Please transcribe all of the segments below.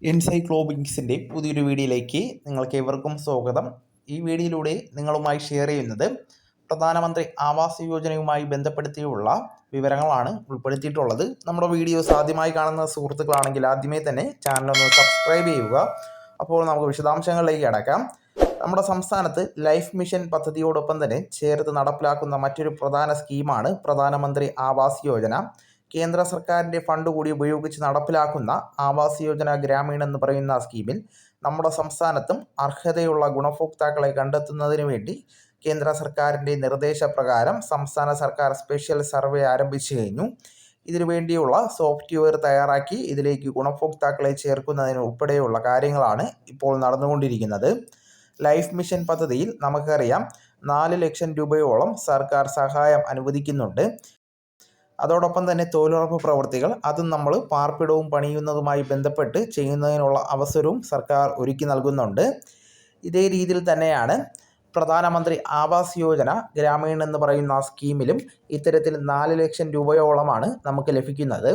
എൻസൈക്ലോബിക്സിൻ്റെ പുതിയൊരു വീഡിയോയിലേക്ക് നിങ്ങൾക്ക് ഏവർക്കും സ്വാഗതം. ഈ വീഡിയോയിലൂടെ നിങ്ങളുമായി ഷെയർ ചെയ്യുന്നത് പ്രധാനമന്ത്രി ആവാസ് യോജനയുമായി ബന്ധപ്പെടുത്തിയുള്ള വിവരങ്ങളാണ് ഉൾപ്പെടുത്തിയിട്ടുള്ളത്. നമ്മുടെ വീഡിയോസ് ആദ്യമായി കാണുന്ന സുഹൃത്തുക്കളാണെങ്കിൽ ആദ്യമേ തന്നെ ചാനലൊന്ന് സബ്സ്ക്രൈബ് ചെയ്യുക. അപ്പോൾ നമുക്ക് വിശദാംശങ്ങളിലേക്ക് കടക്കാം. നമ്മുടെ സംസ്ഥാനത്ത് ലൈഫ് മിഷൻ പദ്ധതിയോടൊപ്പം തന്നെ ചേർത്ത് നടപ്പിലാക്കുന്ന മറ്റൊരു പ്രധാന സ്കീമാണ് പ്രധാനമന്ത്രി ആവാസ് യോജന. കേന്ദ്ര സർക്കാരിൻ്റെ ഫണ്ട് കൂടി ഉപയോഗിച്ച് നടപ്പിലാക്കുന്ന ആവാസ് യോജന ഗ്രാമീൺ എന്ന് പറയുന്ന സ്കീമിൽ നമ്മുടെ സംസ്ഥാനത്തും അർഹതയുള്ള ഗുണഭോക്താക്കളെ കണ്ടെത്തുന്നതിന് വേണ്ടി കേന്ദ്ര സർക്കാരിൻ്റെ നിർദ്ദേശപ്രകാരം സംസ്ഥാന സർക്കാർ സ്പെഷ്യൽ സർവേ ആരംഭിച്ചു കഴിഞ്ഞു. ഇതിനു വേണ്ടിയുള്ള സോഫ്റ്റ്വെയർ തയ്യാറാക്കി ഇതിലേക്ക് ഗുണഭോക്താക്കളെ ചേർക്കുന്നതിന് ഉൾപ്പെടെയുള്ള കാര്യങ്ങളാണ് ഇപ്പോൾ നടന്നുകൊണ്ടിരിക്കുന്നത്. ലൈഫ് മിഷൻ പദ്ധതിയിൽ നമുക്കറിയാം 4 ലക്ഷം രൂപയോളം സർക്കാർ സഹായം അനുവദിക്കുന്നുണ്ട്. അതോടൊപ്പം തന്നെ തൊഴിലുറപ്പ് പ്രവൃത്തികൾ അതും നമ്മൾ പാർപ്പിടവും പണിയുന്നതുമായി ബന്ധപ്പെട്ട് ചെയ്യുന്നതിനുള്ള അവസരവും സർക്കാർ ഒരുക്കി നൽകുന്നുണ്ട്. ഇതേ രീതിയിൽ തന്നെയാണ് പ്രധാനമന്ത്രി ആവാസ് യോജന ഗ്രാമീൺ എന്ന് പറയുന്ന സ്കീമിലും ഇത്തരത്തിൽ 4 ലക്ഷം രൂപയോളമാണ് നമുക്ക് ലഭിക്കുന്നത്.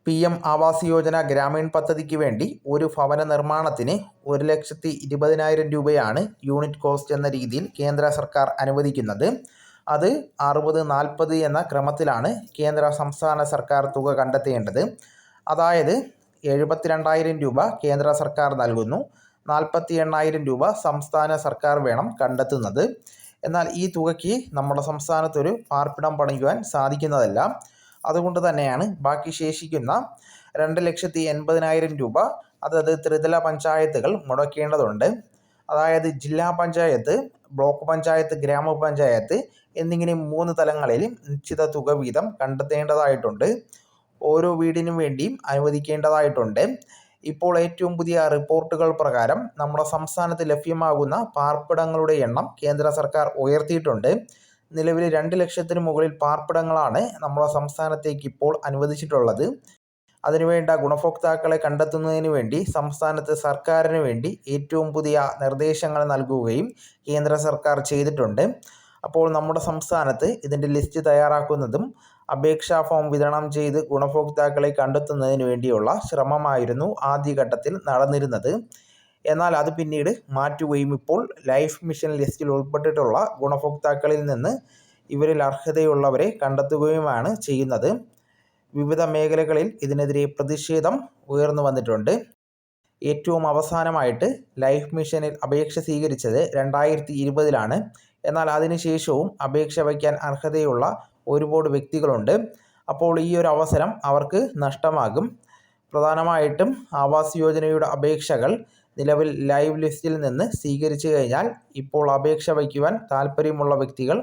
PM ആവാസ് യോജന ഗ്രാമീൺ പദ്ധതിക്ക് വേണ്ടി ഒരു ഭവന നിർമ്മാണത്തിന് 1,20,000 രൂപയാണ് യൂണിറ്റ് കോസ്റ്റ് എന്ന രീതിയിൽ കേന്ദ്ര സർക്കാർ അനുവദിക്കുന്നത്. അത് 60-40 എന്ന ക്രമത്തിലാണ് കേന്ദ്ര സംസ്ഥാന സർക്കാർ തുക കണ്ടെത്തേണ്ടത്. അതായത് 72,000 രൂപ കേന്ദ്ര സർക്കാർ നൽകുന്നു, 48,000 രൂപ സംസ്ഥാന സർക്കാർ വേണം കണ്ടെത്തുന്നത്. എന്നാൽ ഈ തുകയ്ക്ക് നമ്മുടെ സംസ്ഥാനത്തൊരു പാർപ്പിടം പണിയുവാൻ സാധിക്കുന്നതല്ല. അതുകൊണ്ട് തന്നെയാണ് ബാക്കി ശേഷിക്കുന്ന 2,80,000 രൂപ അതത് ത്രിതല പഞ്ചായത്തുകൾ മുടക്കേണ്ടതുണ്ട്. അതായത് ജില്ലാ പഞ്ചായത്ത്, ബ്ലോക്ക് പഞ്ചായത്ത്, ഗ്രാമപഞ്ചായത്ത് എന്നിങ്ങനെ 3 തലങ്ങളിൽ നിശ്ചിത തുക വീതം കണ്ടെത്തേണ്ടതായിട്ടുണ്ട്. ഓരോ വീടിനും വേണ്ടിയും അനുവദിക്കേണ്ടതായിട്ടുണ്ട്. ഇപ്പോൾ ഏറ്റവും പുതിയ റിപ്പോർട്ടുകൾ പ്രകാരം നമ്മുടെ സംസ്ഥാനത്ത് ലഭ്യമാകുന്ന പാർപ്പിടങ്ങളുടെ എണ്ണം കേന്ദ്ര സർക്കാർ ഉയർത്തിയിട്ടുണ്ട്. നിലവിൽ 2 ലക്ഷത്തിന് മുകളിൽ പാർപ്പിടങ്ങളാണ് നമ്മുടെ സംസ്ഥാനത്തേക്ക് ഇപ്പോൾ അനുവദിച്ചിട്ടുള്ളത്. അതിനുവേണ്ട ഗുണഭോക്താക്കളെ കണ്ടെത്തുന്നതിന് വേണ്ടി സംസ്ഥാനത്ത് സർക്കാരിന് വേണ്ടി ഏറ്റവും പുതിയ നിർദ്ദേശങ്ങൾ നൽകുകയും കേന്ദ്ര സർക്കാർ ചെയ്തിട്ടുണ്ട്. അപ്പോൾ നമ്മുടെ സംസ്ഥാനത്ത് ഇതിൻ്റെ ലിസ്റ്റ് തയ്യാറാക്കുന്നതും അപേക്ഷാ ഫോം വിതരണം ചെയ്ത് ഗുണഭോക്താക്കളെ കണ്ടെത്തുന്നതിന് വേണ്ടിയുള്ള ശ്രമമായിരുന്നു ആദ്യഘട്ടത്തിൽ നടന്നിരുന്നത്. എന്നാൽ അത് പിന്നീട് മാറ്റുകയും ഇപ്പോൾ ലൈഫ് മിഷൻ ലിസ്റ്റിൽ ഉൾപ്പെട്ടിട്ടുള്ള ഗുണഭോക്താക്കളിൽ നിന്ന് ഇവരിൽ അർഹതയുള്ളവരെ കണ്ടെത്തുകയുമാണ് ചെയ്യുന്നത്. വിവിധ മേഖലകളിൽ ഇതിനെതിരെ പ്രതിഷേധം ഉയർന്നു വന്നിട്ടുണ്ട്. ഏറ്റവും അവസാനമായിട്ട് ലൈഫ് മിഷനിൽ അപേക്ഷ സ്വീകരിച്ചത് 2020-ലാണ്. എന്നാൽ അതിനുശേഷവും അപേക്ഷ വയ്ക്കാൻ അർഹതയുള്ള ഒരുപാട് വ്യക്തികളുണ്ട്. അപ്പോൾ ഈ ഒരു അവസരം അവർക്ക് നഷ്ടമാകും. പ്രധാനമായിട്ടും ആവാസ് യോജനയുടെ അപേക്ഷകൾ നിലവിൽ ലൈവ് ലിസ്റ്റിൽ നിന്ന് സ്വീകരിച്ചു കഴിഞ്ഞാൽ ഇപ്പോൾ അപേക്ഷ വയ്ക്കുവാൻ താല്പര്യമുള്ള വ്യക്തികൾ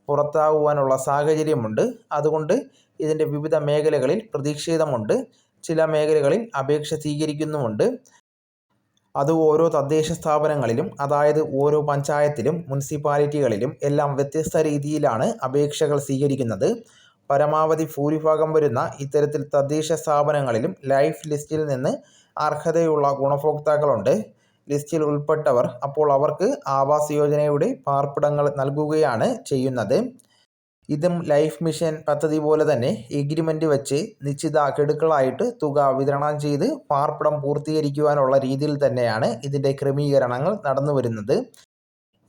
പുറത്താകുവാനുള്ള സാഹചര്യമുണ്ട്. അതുകൊണ്ട് ഇതിൻ്റെ വിവിധ മേഖലകളിൽ പ്രതിഷേധമുണ്ട്. ചില മേഖലകളിൽ അപേക്ഷ സ്വീകരിക്കുന്നുമുണ്ട്. അത് ഓരോ തദ്ദേശ സ്ഥാപനങ്ങളിലും, അതായത് ഓരോ പഞ്ചായത്തിലും മുനിസിപ്പാലിറ്റികളിലും എല്ലാം വ്യത്യസ്ത രീതിയിലാണ് അപേക്ഷകൾ സ്വീകരിക്കുന്നത്. പരമാവധി ഭൂരിഭാഗം വരുന്ന ഇത്തരത്തിൽ തദ്ദേശ സ്ഥാപനങ്ങളിലും ലൈഫ് ലിസ്റ്റിൽ നിന്ന് അർഹതയുള്ള ഗുണഭോക്താക്കളുണ്ട്. ലിസ്റ്റിൽ ഉൾപ്പെട്ടവർ അപ്പോൾ അവർക്ക് ആവാസ് യോജനയുടെ പാർപ്പിടങ്ങൾ നൽകുകയാണ് ചെയ്യുന്നത്. ഇതും ലൈഫ് മിഷൻ പദ്ധതി പോലെ തന്നെ എഗ്രിമെൻ്റ് വെച്ച് നിശ്ചിത ഗഡുക്കളായിട്ട് തുക വിതരണം ചെയ്ത് പാർപ്പിടം പൂർത്തീകരിക്കുവാനുള്ള രീതിയിൽ തന്നെയാണ് ഇതിൻ്റെ ക്രമീകരണങ്ങൾ നടന്നു വരുന്നത്.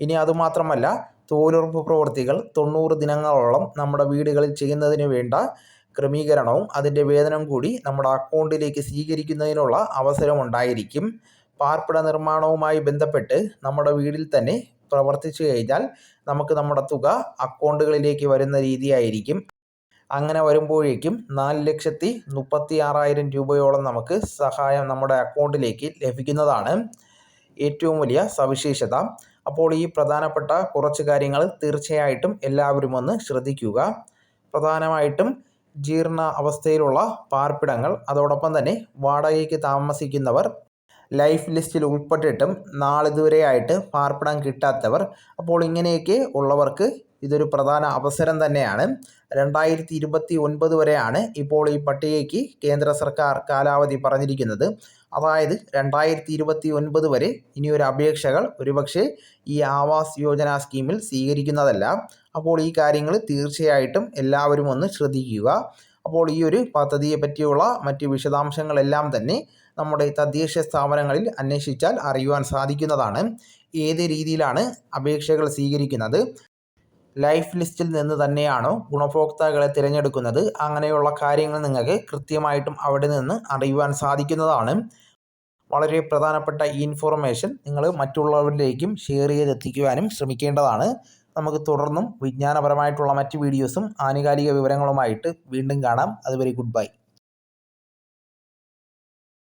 ഇനി അതുമാത്രമല്ല, തൊഴിലുറപ്പ് പ്രവൃത്തികൾ 90 ദിനങ്ങളോളം നമ്മുടെ വീടുകളിൽ ചെയ്യുന്നതിന് വേണ്ട ക്രമീകരണവും അതിൻ്റെ വേതനം കൂടി നമ്മുടെ അക്കൗണ്ടിലേക്ക് സ്വീകരിക്കുന്നതിനുള്ള അവസരമുണ്ടായിരിക്കും. പാർപ്പിട നിർമ്മാണവുമായി ബന്ധപ്പെട്ട് നമ്മുടെ വീട്ടിൽ തന്നെ പ്രവർത്തിച്ചു കഴിഞ്ഞാൽ നമുക്ക് നമ്മുടെ തുക അക്കൗണ്ടുകളിലേക്ക് വരുന്ന രീതിയായിരിക്കും. അങ്ങനെ വരുമ്പോഴേക്കും 4,36,000 രൂപയോളം നമുക്ക് സഹായം നമ്മുടെ അക്കൗണ്ടിലേക്ക് ലഭിക്കുന്നതാണ് ഏറ്റവും വലിയ സവിശേഷത. അപ്പോൾ ഈ പ്രധാനപ്പെട്ട കുറച്ച് കാര്യങ്ങൾ തീർച്ചയായിട്ടും എല്ലാവരും ഒന്ന് ശ്രദ്ധിക്കുക. പ്രധാനമായിട്ടും ജീർണ അവസ്ഥയിലുള്ള പാർപ്പിടങ്ങൾ, അതോടൊപ്പം തന്നെ വാടകയ്ക്ക് താമസിക്കുന്നവർ, ലൈഫ് ലിസ്റ്റിൽ ഉൾപ്പെട്ടിട്ടും നാളിതുവരെയായിട്ട് പാർപ്പിടം കിട്ടാത്തവർ, അപ്പോൾ ഇങ്ങനെയൊക്കെ ഉള്ളവർക്ക് ഇതൊരു പ്രധാന അവസരം തന്നെയാണ്. 2029 വരെയാണ് ഇപ്പോൾ ഈ പട്ടികയ്ക്ക് കേന്ദ്ര സർക്കാർ കാലാവധി പറഞ്ഞിരിക്കുന്നത്. അതായത് 2029 വരെ ഇനിയൊരു അപേക്ഷകൾ ഒരുപക്ഷെ ഈ ആവാസ് യോജന സ്കീമിൽ സ്വീകരിക്കുന്നതല്ല. അപ്പോൾ ഈ കാര്യങ്ങൾ തീർച്ചയായിട്ടും എല്ലാവരും ഒന്ന് ശ്രദ്ധിക്കുക. അപ്പോൾ ഈ ഒരു പദ്ധതിയെ പറ്റിയുള്ള മറ്റ് വിശദാംശങ്ങളെല്ലാം തന്നെ നമ്മുടെ തദ്ദേശ സ്ഥാപനങ്ങളിൽ അന്വേഷിച്ചാൽ അറിയുവാൻ സാധിക്കുന്നതാണ്. ഏത് രീതിയിലാണ് അപേക്ഷകൾ സ്വീകരിക്കുന്നത്, ലൈഫ് ലിസ്റ്റിൽ നിന്ന് തന്നെയാണോ ഗുണഭോക്താക്കളെ തിരഞ്ഞെടുക്കുന്നത്, അങ്ങനെയുള്ള കാര്യങ്ങൾ നിങ്ങൾക്ക് കൃത്യമായിട്ടും അവിടെ നിന്ന് അറിയുവാൻ സാധിക്കുന്നതാണ്. വളരെ പ്രധാനപ്പെട്ട ഈ ഇൻഫോർമേഷൻ നിങ്ങൾ മറ്റുള്ളവരിലേക്കും ഷെയർ ചെയ്തെത്തിക്കുവാനും ശ്രമിക്കേണ്ടതാണ്. നമുക്ക് തുടർന്നും വിജ്ഞാനപരമായിട്ടുള്ള മറ്റ് വീഡിയോസും ആനുകാലിക വിവരങ്ങളുമായിട്ട് വീണ്ടും കാണാം. അതുവരെ ഗുഡ് ബൈ.